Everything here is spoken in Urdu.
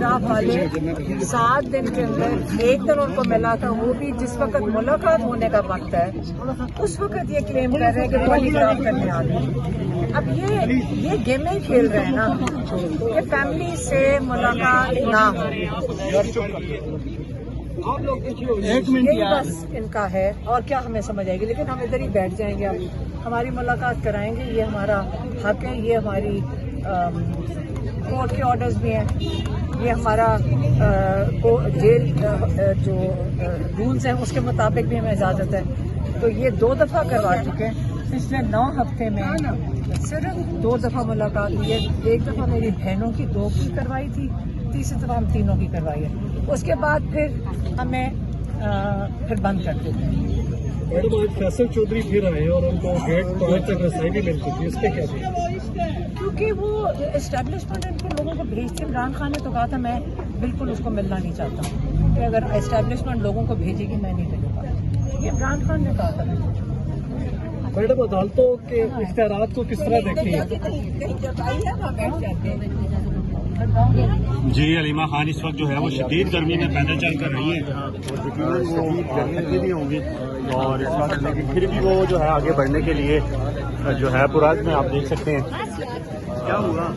پالیگراف والے 7 دن کے اندر 1 دن ان کو ملا تھا، وہ بھی جس وقت ملاقات ہونے کا وقت ہے اس وقت یہ کلیم کر رہے ہیں کہ پالیگراف کرنے آ گئے۔ اب یہ گیمیں کھیل رہے ہیں نا کہ فیملی سے ملاقات نہ ہو، یہی بس ان کا ہے، اور کیا ہمیں سمجھ آئے گی؟ لیکن ہم ادھر ہی بیٹھ جائیں گے، اب ہماری ملاقات کرائیں گے، یہ ہمارا حق ہے، یہ ہماری کورٹ کے آرڈرز بھی ہیں، یہ ہمارا جیل جو رولز ہیں اس کے مطابق بھی ہمیں اجازت ہے۔ تو یہ 2 دفعہ کروا چکے ہیں، پچھلے 9 ہفتے میں صرف 2 دفعہ ملاقات ہوئی ہے۔ 1 دفعہ میری بہنوں کی 2 کی کروائی تھی، تیسری دفعہ ہم تینوں کی کروائی ہے، اس کے بعد پھر ہمیں پھر بند کر دیتے ہیں۔ میڈم آج فیصل چودھری پھر آئے اور ان کو گیٹ 5 تک رسائی بھی مل چکی ہے، اس پہ کیا تھی؟ کیونکہ وہ اسٹیبلشمنٹ ان کو لوگوں کو بھیجتے، عمران خان نے تو کہا تھا میں بالکل اس کو ملنا نہیں چاہتا ہوں کہ اگر اسٹیبلشمنٹ لوگوں کو بھیجے گی میں نہیں ملوں گا، یہ عمران خان نے کہا تھا۔ میڈم عدالتوں کے اختیارات کو کس طرح دیکھتی ہیں؟ جی علیمہ خان اس وقت جو ہے وہ شدید گرمی میں پیدل چل کر رہی ہیں، شدید گرمی بھی ہوں گی اور اس وقت لیکن پھر بھی وہ جو ہے آگے بڑھنے کے لیے جو ہے پورا میں آپ دیکھ سکتے ہیں کیا ہوا